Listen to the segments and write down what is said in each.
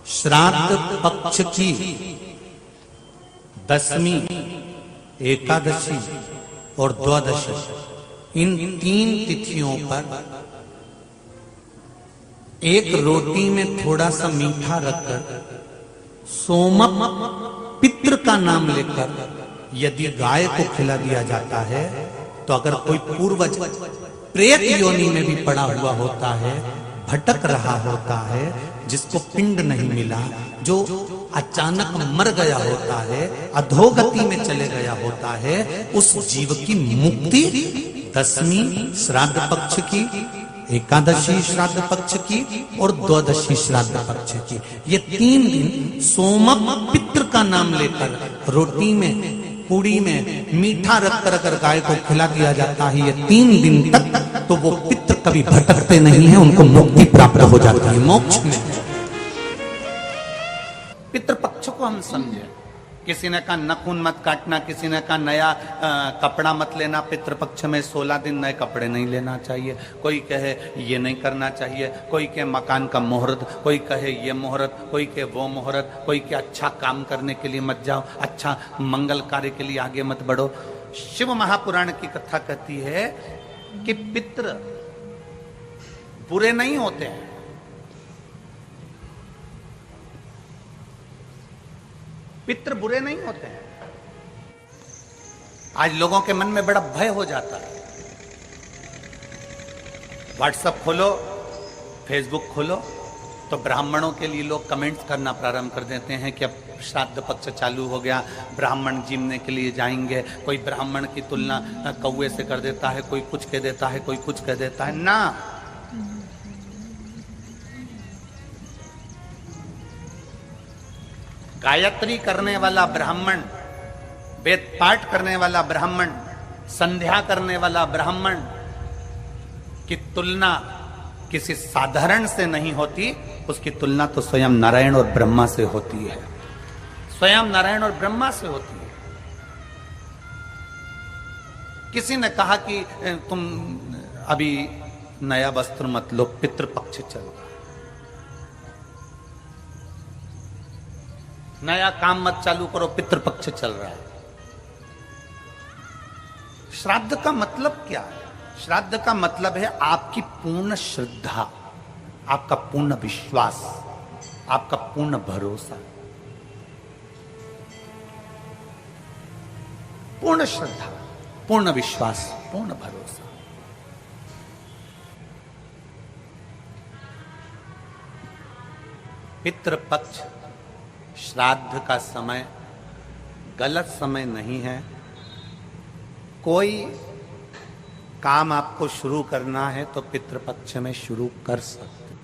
श्राद्ध पक्ष की दसवीं, एकादशी और द्वादशी, इन 3 तिथियों पर एक रोटी में थोड़ा सा मीठा रखकर सोमप पितृ का नाम लेकर यदि गाय को खिला दिया जाता है, तो अगर कोई पूर्वज प्रेत योनि में भी पड़ा हुआ होता है, भटक रहा होता है, जिसको पिंड नहीं मिला, जो अचानक मर गया होता है, अधोगति में चले गया होता है, उस जीव की मुक्ति 10वीं श्राद्ध पक्ष की, एकादशी श्राद्ध पक्ष की और द्वादशी श्राद्ध पक्ष की, ये 3 दिन सोमप पितृ का नाम लेकर रोटी में, पूड़ी में मीठा रखकर अगर गाय को खिला दिया जाता है, ये 3 दिन तक, तो वो पितृ कभी भटकते नहीं है, उनको मुक्ति प्राप्त हो जाती है, मोक्ष में। पितृपक्ष को हम समझे। किसी ने कहा नखून मत काटना, किसी ने कहा नया कपड़ा मत लेना, पितृपक्ष में 16 दिन नए कपड़े नहीं लेना चाहिए, कोई कहे ये नहीं करना चाहिए, कोई कहे मकान का मुहूर्त, कोई कहे ये मुहूर्त, कोई कहे वो मुहूर्त, कोई कहे अच्छा काम करने के लिए मत जाओ, अच्छा मंगल कार्य के लिए आगे मत बढ़ो। शिव महापुराण की कथा कहती है कि पितृ बुरे नहीं होते हैं, पितृ बुरे नहीं होते हैं। आज लोगों के मन में बड़ा भय हो जाता है। व्हाट्सएप खोलो, फेसबुक खोलो, तो ब्राह्मणों के लिए लोग कमेंट्स करना प्रारंभ कर देते हैं कि अब श्राद्ध पक्ष चालू हो गया, ब्राह्मण जीमने के लिए जाएंगे। कोई ब्राह्मण की तुलना कौवे से कर देता है, कोई कुछ कह देता है, कोई कुछ कह देता है। ना, गायत्री करने वाला ब्राह्मण, वेद पाठ करने वाला ब्राह्मण, संध्या करने वाला ब्राह्मण की तुलना किसी साधारण से नहीं होती, उसकी तुलना तो स्वयं नारायण और ब्रह्मा से होती है, स्वयं नारायण और ब्रह्मा से होती है। किसी ने कहा कि तुम अभी नया वस्त्र मत लो, पितृपक्ष चल रहा है, नया काम मत चालू करो, पितृपक्ष चल रहा है। श्राद्ध का मतलब क्या है? श्राद्ध का मतलब है आपकी पूर्ण श्रद्धा, आपका पूर्ण विश्वास, आपका पूर्ण भरोसा, पूर्ण श्रद्धा, पूर्ण विश्वास, पूर्ण भरोसा। पितृपक्ष श्राद्ध का समय गलत समय नहीं है। कोई काम आपको शुरू करना है तो पितृपक्ष में शुरू कर सकते,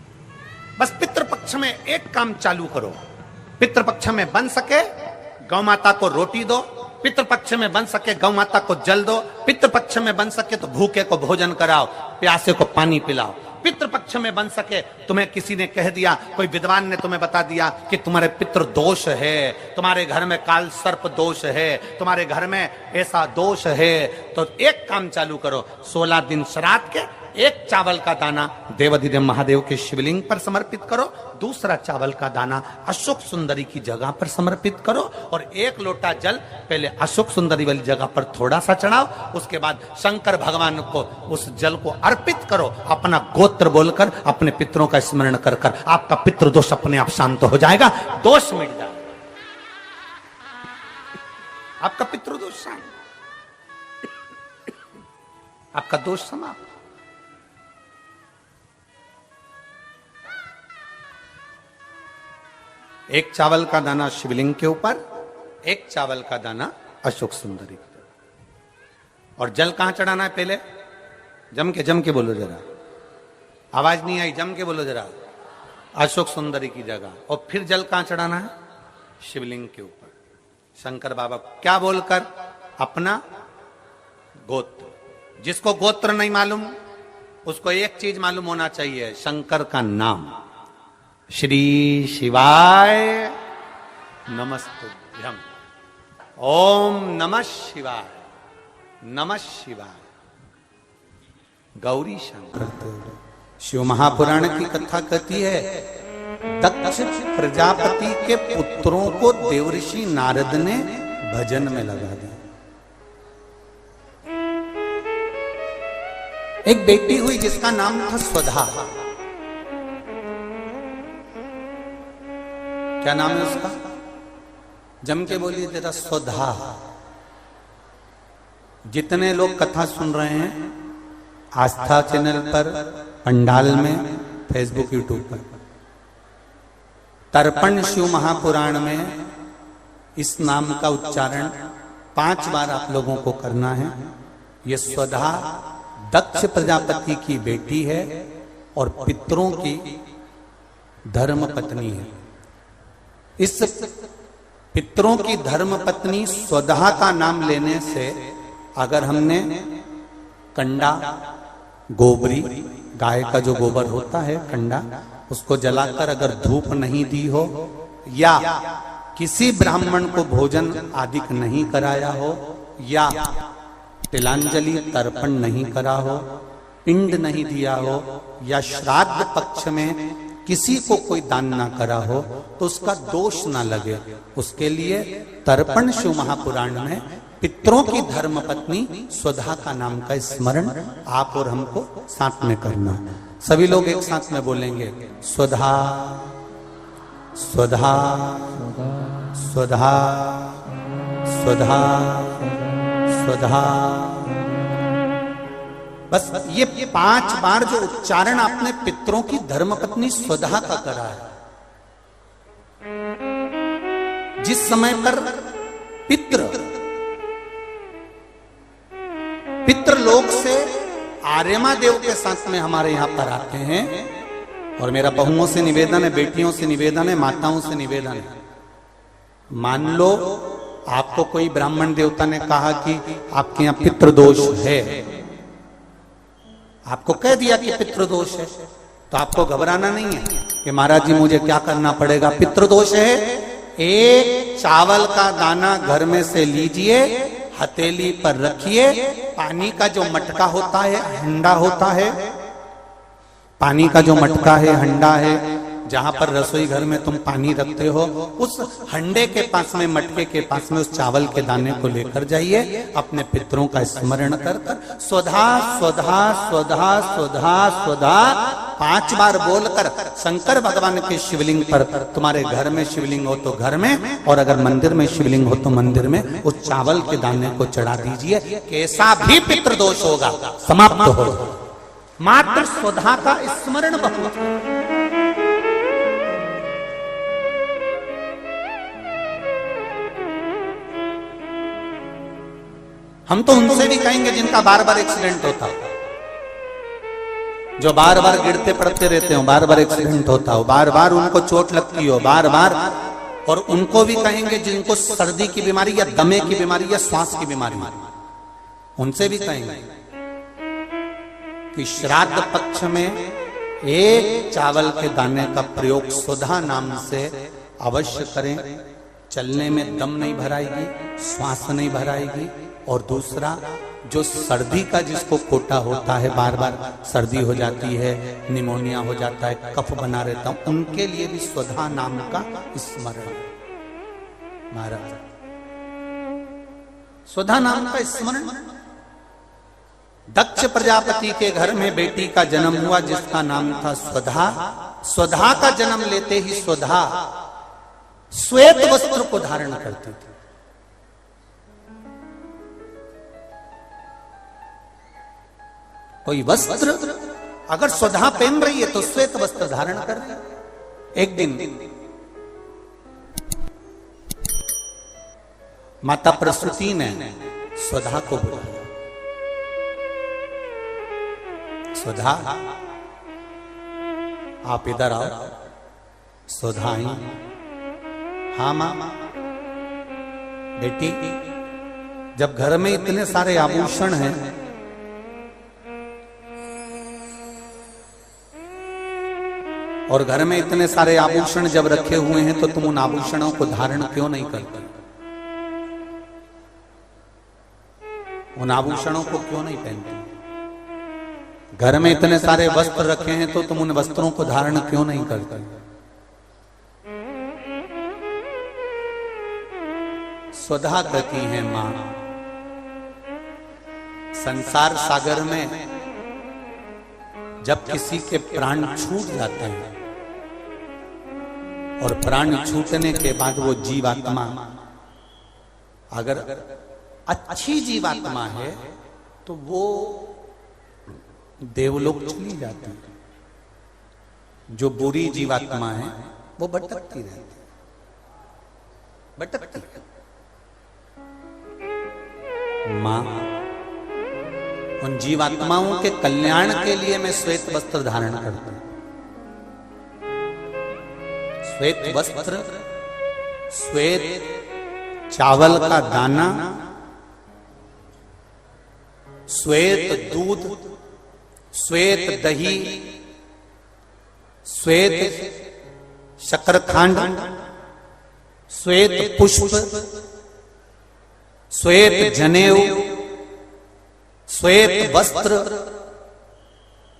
बस पितृपक्ष में एक काम चालू करो। पितृपक्ष में बन सके गौ माता को रोटी दो, पितृपक्ष में बन सके गौ माता को जल दो, पितृपक्ष में बन सके तो भूखे को भोजन कराओ, प्यासे को पानी पिलाओ। पितृपक्ष में बन सके, तुम्हें किसी ने कह दिया, कोई विद्वान ने तुम्हें बता दिया कि तुम्हारे पितृ दोष है, तुम्हारे घर में काल सर्प दोष है, तुम्हारे घर में ऐसा दोष है, तो एक काम चालू करो, 16 दिन श्राद्ध के एक चावल का दाना देवाधिदेव महादेव के शिवलिंग पर समर्पित करो, दूसरा चावल का दाना अशोक सुंदरी की जगह पर समर्पित करो, और 1 लोटा जल पहले अशोक सुंदरी वाली जगह पर थोड़ा सा चढ़ाओ, उसके बाद शंकर भगवान को उस जल को अर्पित करो, अपना गोत्र बोलकर, अपने पितरों का स्मरण कर कर आपका पितृदोष अपने आप शांत हो जाएगा, दोष मिट जाएगा, आपका पितृदोष शांत, आपका दोष समाप्त। एक चावल का दाना शिवलिंग के ऊपर, एक चावल का दाना अशोक सुंदरी की जगह। और जल कहां चढ़ाना है? पहले जम के बोलो जरा, आवाज नहीं आई, जम के बोलो जरा, अशोक सुंदरी की जगह। और फिर जल कहां चढ़ाना है? शिवलिंग के ऊपर, शंकर बाबा क्या बोलकर? अपना गोत्र। जिसको गोत्र नहीं मालूम उसको एक चीज मालूम होना चाहिए, शंकर का नाम, श्री शिवाय नमस्तुभ्यम, ओम नमः शिवाय, नमः शिवाय, गौरी शंकर। शिव महापुराण की कथा कहती है दक्ष प्रजापति के पुत्रों को देवऋषि नारद ने भजन में लगा दिया। एक बेटी हुई जिसका नाम था स्वधा। क्या नाम है उसका? जम के बोलिए जरा, स्वधा। जितने लोग कथा सुन रहे हैं आस्था चैनल पर, पंडाल में, फेसबुक, यूट्यूब पर, तर्पण शिव महापुराण में इस नाम का उच्चारण 5 बार आप लोगों को करना है। ये स्वधा दक्ष प्रजापति की बेटी है और पितरों की धर्म पत्नी है। इस पितरों की धर्म पत्नी स्वधा का नाम लेने से अगर हमने कंडा, गोबरी, गाय का जो गोबर होता है कंडा, उसको जलाकर अगर धूप नहीं दी हो या किसी ब्राह्मण को भोजन आदि नहीं कराया हो या तिलांजलि तर्पण नहीं करा हो, पिंड नहीं दिया हो या श्राद्ध पक्ष में किसी को कोई दान ना करा हो तो उसका दोष ना लगे, उसके लिए तर्पण शिव महापुराण में पितरों की धर्म पत्नी स्वधा का नाम का स्मरण आप और हमको साथ में करना। सभी लोग एक साथ में बोलेंगे, स्वधा स्वधा स्वधा स्वधा स्वधा। बस ये 5 बार जो उच्चारण आपने पितरों की धर्मपत्नी स्वधा का करा है, जिस समय पर पितृलोक से आर्यमा देव के साथ में हमारे यहां पर आते हैं। और मेरा बहुओं से निवेदन है, बेटियों से निवेदन है, माताओं से निवेदन है, मान लो आपको कोई ब्राह्मण देवता ने कहा कि आपके यहां पितृदोष है, आपको कह दिया कि पितृदोष है, तो आपको घबराना नहीं है कि महाराज जी मुझे क्या करना पड़ेगा। पितृदोष है, एक चावल का दाना घर में से लीजिए, हथेली पर रखिए, पानी का जो मटका होता है, हंडा होता है, पानी का जो मटका है, हंडा है, जहां पर रसोई घर में तुम पानी रखते हो, उस हंडे के पास में, मटके के पास में उस चावल के दाने को लेकर जाइए, अपने पितरों का स्मरण कर कर स्वधा स्वधा स्वधा स्वधा स्वधा 5 बार बोलकर शंकर भगवान के शिवलिंग पर, तुम्हारे घर में शिवलिंग हो तो घर में, और अगर मंदिर में शिवलिंग हो तो मंदिर में, उस चावल के दाने को चढ़ा दीजिए। कैसा भी पितृदोष होगा समाप्त हो, मात्र स्वधा का स्मरण बहुत। हम तो उनसे भी कहेंगे जिनका बार बार एक्सीडेंट होता हो, जो बार बार गिरते पड़ते रहते हो, बार बार एक्सीडेंट होता हो, बार बार उनको चोट लगती हो, बार बार, और उनको भी कहेंगे जिनको सर्दी की बीमारी या दमे की बीमारी या श्वास की बीमारी, उनसे भी कहेंगे कि श्राद्ध पक्ष में एक चावल के दाने का प्रयोग स्वधा नाम से अवश्य करें। चलने में दम नहीं भराएगी, श्वास नहीं भराएगी। और दूसरा, जो सर्दी का जिसको कोटा होता है, बार बार सर्दी हो जाती है, निमोनिया हो जाता है, कफ बना रहता है, उनके लिए भी स्वधा नाम का स्मरण। महाराज स्वधा नाम का स्मरण। दक्ष प्रजापति के घर में बेटी का जन्म हुआ जिसका नाम था स्वधा। स्वधा का जन्म लेते ही स्वधा श्वेत वस्त्र को धारण करती थी। कोई वस्त्र अगर स्वधा पहन रही है तो श्वेत वस्त्र धारण कर रही है। एक दिन माता प्रसूति ने स्वधा को बुलाया। स्वधा, आप इधर आओ। स्वधा आई। हाँ मां। बेटी, जब घर में इतने सारे आभूषण हैं, और घर में इतने सारे आभूषण जब रखे हुए हैं, तो तुम उन आभूषणों को धारण क्यों नहीं करते? उन आभूषणों को क्यों नहीं पहनते? घर में इतने सारे वस्त्र रखे हैं तो तुम उन वस्त्रों को धारण क्यों नहीं करते? स्वधा कहती है मां। संसार सागर में जब किसी के प्राण छूट जाते हैं और प्राण छूटने के बाद वो जीवात्मा अगर अच्छी जीवात्मा है तो वो देवलोक चली जाती है, जो बुरी जीवात्मा है वो भटकती रहती है, भटकती है। मां उन जीवात्माओं के कल्याण के लिए मैं श्वेत वस्त्र धारण करता हूं। श्वेत वस्त्र, श्वेत चावल का दाना, श्वेत दूध, श्वेत दही, श्वेत शकरखंड, श्वेत पुष्प, श्वेत जनेऊ, श्वेत वस्त्र,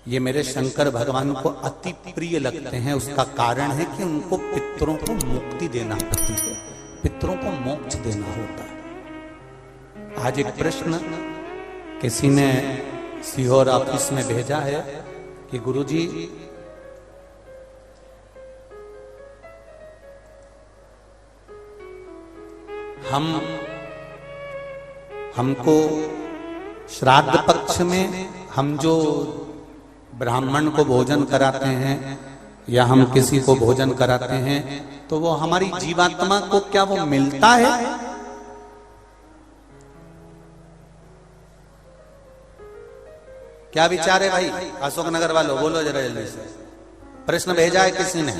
ये मेरे शंकर भगवान को अति प्रिय लगते हैं। उसका कारण है कि उनको पितरों को मुक्ति देना होती है, पितरों को मोक्ष देना होता है। आज एक प्रश्न किसी ने सीहोर ऑफिस में भेजा है कि गुरुजी हमको श्राद्ध पक्ष में हम जो ब्राह्मण को भोजन कराते हैं या हम किसी को भोजन कराते हैं तो वो हमारी जीवात्मा को क्या वो मिलता है? क्या विचार है भाई अशोकनगर वालों, बोलो जरा जल्दी से। प्रश्न भेजा है किसी ने।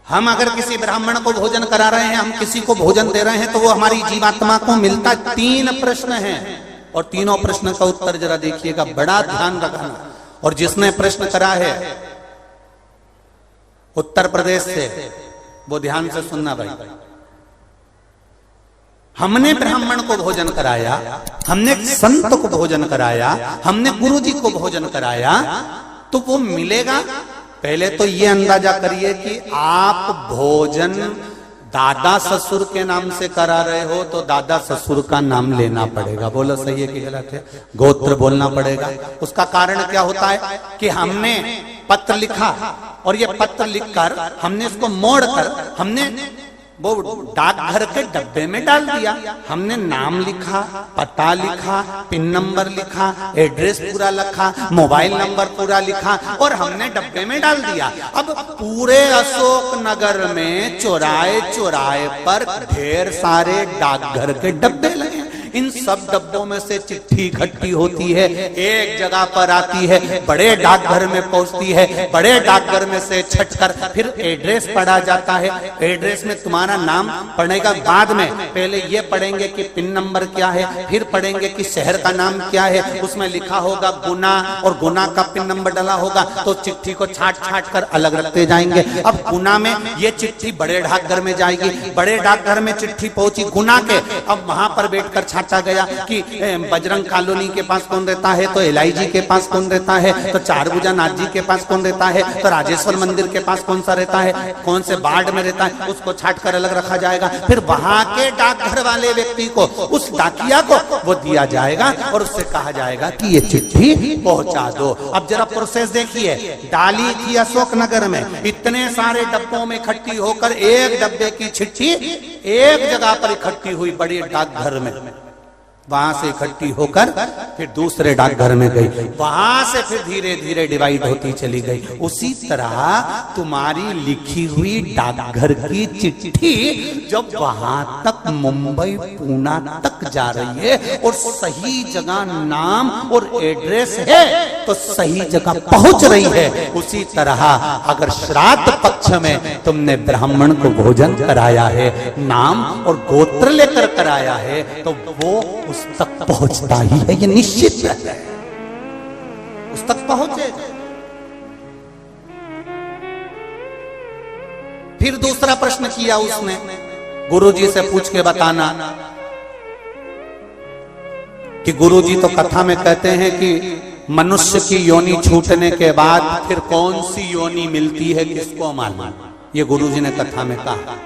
हम अगर किसी ब्राह्मण को भोजन करा रहे हैं, हम किसी को भोजन दे रहे हैं तो वो हमारी जीवात्मा को मिलता। 3 प्रश्न हैं और तीनों प्रश्न का उत्तर जरा देखिएगा, बड़ा ध्यान रखना। और जिसने प्रश्न करा है उत्तर प्रदेश से वो ध्यान से सुनना भाई। हमने ब्राह्मण को भोजन कराया, हमने संत को भोजन कराया, हमने गुरुजी को भोजन कराया, तो वो मिलेगा। पहले तो ये अंदाजा करिए कि आप भोजन दादा ससुर के नाम से करा रहे हो तो दादा ससुर का नाम लेना पड़ेगा। बोलो सही है कि गलत है? गोत्र बोलना पड़ेगा। उसका कारण क्या होता है कि हमने पत्र लिखा और ये पत्र लिखकर हमने इसको मोड़कर हमने वो डाकघर के डब्बे में डाल दिया। हमने नाम लिखा, पता लिखा, पिन नंबर लिखा, एड्रेस पूरा लिखा, मोबाइल नंबर पूरा लिखा और हमने डब्बे में डाल दिया। अब पूरे अशोक नगर में चौराहे चौराहे पर ढेर सारे डाकघर के डब्बे लगे। इन सब डब्बों में से चिट्ठी इकट्ठी होती है, एक जगह पर आती है, बड़े डाकघर में पहुंचती है, बड़े डाकघर में से छटकर फिर एड्रेस पढ़ा जाता है। एड्रेस में तुम्हारा नाम पढ़ने का बाद में पहले ये पढ़ेंगे कि पिन नंबर क्या है, फिर पढ़ेंगे कि शहर का नाम क्या है। उसमें लिखा होगा गुना और गुना का पिन नंबर डाला होगा तो चिट्ठी को छाट छाट कर अलग रखते जाएंगे। अब गुना में ये चिट्ठी बड़े डाकघर में जाएगी, बड़े डाकघर में चिट्ठी पहुंची गुना के। अब वहां पर बैठकर छाटा गया कि बजरंग कॉलोनी के पास कौन रहता है, तो एलआईजी के पास कौन रहता है, तो चारभुजा नाथ जी के पास कौन रहता है, तो राजेश्वर मंदिर के पास कौन सा रहता है, कौन से वार्ड में रहता है, उसको छाट कर अलग रखा जाएगा। फिर वहां के डाकघर वाले व्यक्ति को, उस डाकिया को वो दिया जाएगा और उससे कहा जाएगा कि ये चिट्ठी पहुंचा दो। अब जरा प्रोसेस देखिए, डाली थी अशोकनगर में, इतने सारे डब्बों में इकट्ठी होकर एक डब्बे की चिट्ठी एक जगह पर इकट्ठी हुई बड़ी डाकघर में, वहां से इकट्ठी होकर फिर दूसरे डाकघर में गई, वहां से फिर धीरे धीरे डिवाइड होती चली गई। उसी तरह तुम्हारी लिखी हुई डाकघर की चिट्ठी जब वहां तक मुंबई पूना तक जा रही है और सही जगह नाम और एड्रेस है तो सही जगह पहुंच रही है। उसी तरह अगर श्राद्ध पक्ष में तुमने ब्राह्मण को भोजन कराया है, नाम और गोत्र लेकर कराया है, तो वो उस तक पहुंचता ही है, ये निश्चित है, उस तक पहुंचेगा। फिर दूसरा प्रश्न किया उसने, गुरुजी से पूछ के बताना कि गुरुजी तो कथा में कहते हैं कि मनुष्य की योनि छूटने के बाद फिर कौन सी योनि मिलती है किसको मालूम। ये गुरुजी ने कथा में कहा।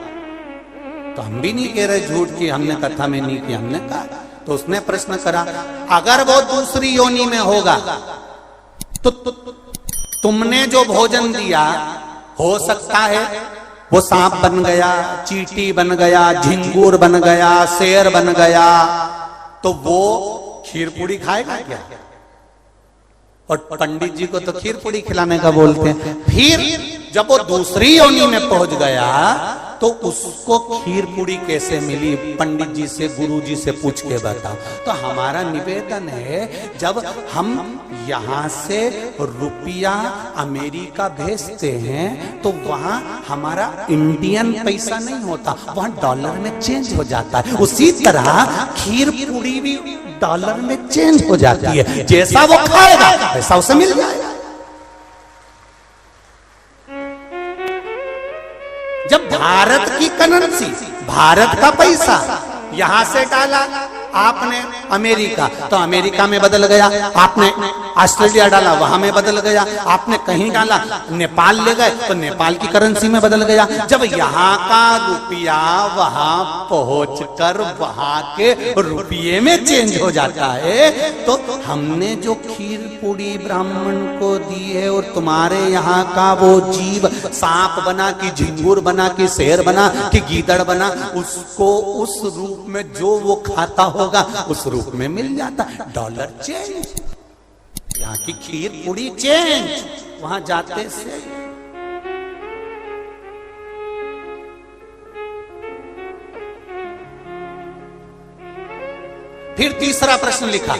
तो हम भी नहीं कह रहे झूठ की हमने कथा में नहीं किया, हमने कहा। तो उसने प्रश्न करा, अगर वो दूसरी योनि में होगा तो तुमने जो भोजन दिया हो सकता है वो सांप बन गया, चींटी बन गया, झिंगूर बन गया, शेर बन गया, तो वो खीर पूड़ी खाएगा क्या? और पंडित जी को तो खीर पूड़ी खिलाने का बोलते हैं। फिर जब वो दूसरी योनि में पहुंच गया तो उसको खीर पूड़ी कैसे मिली? पंडित जी से, गुरु जी से पूछ के बताओ। तो हमारा निवेदन है, जब हम यहां से रुपया अमेरिका भेजते हैं तो वहां हमारा इंडियन पैसा नहीं होता, वहां डॉलर में चेंज हो जाता है। उसी तरह खीर पूड़ी भी डॉलर में चेंज हो जाती है, जैसा वो खाएगा वैसा उसे मिल जाएगा। जब भारत की करेंसी, भारत का पैसा यहां से डाला आपने अमेरिका, तो अमेरिका में बदल गया, आपने ऑस्ट्रेलिया डाला वहां में बदल गया, आपने कहीं डाला नेपाल ले गए तो नेपाल की करेंसी में बदल गया। जब यहाँ का रुपया वहां पहुंचकर वहां के रुपये में चेंज हो जाता है, तो हमने जो खीर पूड़ी ब्राह्मण को दी है और तुम्हारे यहाँ का वो जीव सांप बना कि झिंगुर बना कि शेर बना कि गीदड़ बना, उसको उस रूप में जो वो खाता होगा उस रूप में मिल जाता। डॉलर चेंज, यहाँ की खीर पूड़ी चेंज, वहां जाते से। फिर तीसरा प्रश्न लिखा,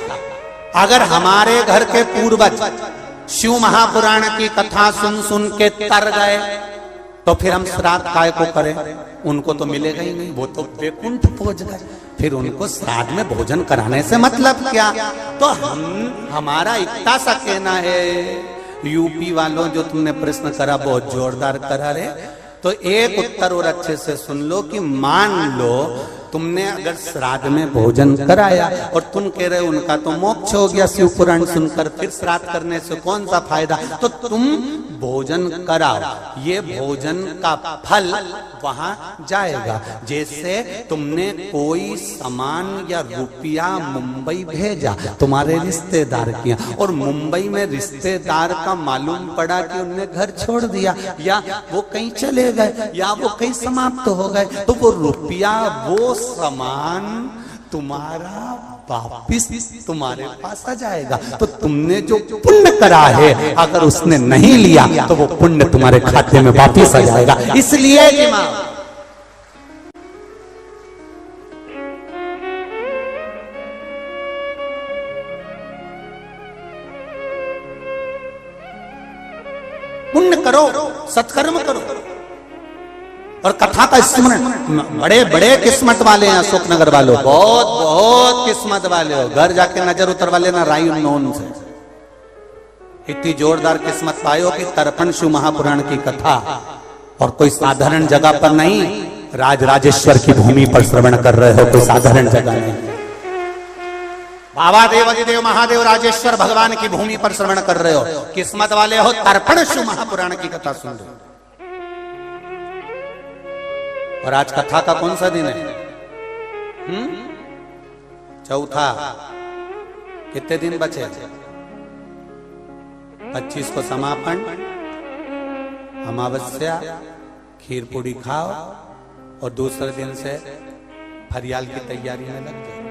अगर हमारे घर के पूर्वज शिव महापुराण की कथा सुन सुन के तर गए तो फिर हम श्राद्ध काय को करें? उनको तो मिलेगा ही नहीं, वो तो वैकुंठ पहुंच गए, फिर उनको श्राद्ध में भोजन कराने से मतलब क्या? तो हमारा इतना सा कहना है, यूपी वालों जो तुमने प्रश्न करा बहुत जोरदार करा रे, तो एक उत्तर और अच्छे से सुन लो कि मान लो तुमने अगर श्राद्ध में भोजन कराया और तुम कह रहे उनका तो मोक्ष हो गया शिव पुराण सुनकर, फिर श्राद्ध करने से कौन सा फायदा? तो तुम भोजन कराओ, ये भोजन का फल वहां जाएगा। जैसे तुमने कोई सामान या रुपया मुंबई भेजा तुम्हारे रिश्तेदार किया, और मुंबई में रिश्तेदार का मालूम पड़ा कि उनने घर छोड़ दिया या वो कहीं चले गए या वो कहीं समाप्त हो गए, तो वो रुपया, वो सामान तुम्हारा वापिस तुम्हारे पास आ जाएगा। तो तुमने जो पुण्य करा है अगर उसने नहीं लिया तो वो पुण्य तुम्हारे खाते में वापिस आ जाएगा। इसलिए कि पुण्य करो, सत्कर्म करो। और कथा का स्मरण, बड़े बड़े किस्मत वाले हैं अशोक नगर वालों, बहुत बहुत किस्मत वाले हो, घर जाके नजर उतरवा लेना राई नोन से। इतनी जोरदार किस्मत पायो कि तर्पण शिव महापुराण की कथा और कोई साधारण जगह पर नहीं, राजराजेश्वर की भूमि पर श्रवण कर रहे हो, कोई साधारण जगह नहीं। बाबा देवादिदेव महादेव राजेश्वर भगवान की भूमि पर श्रवण कर रहे हो, किस्मत वाले हो, तर्पण शिव महापुराण की कथा सुन रहे हो। और आज कथा का कौन सा दिन है? चौथा। कितने दिन बचे? 25 को समापन, अमावस्या, खीर पूड़ी खाओ और दूसरे दिन से फरियाल की तैयारी में लग जाओ।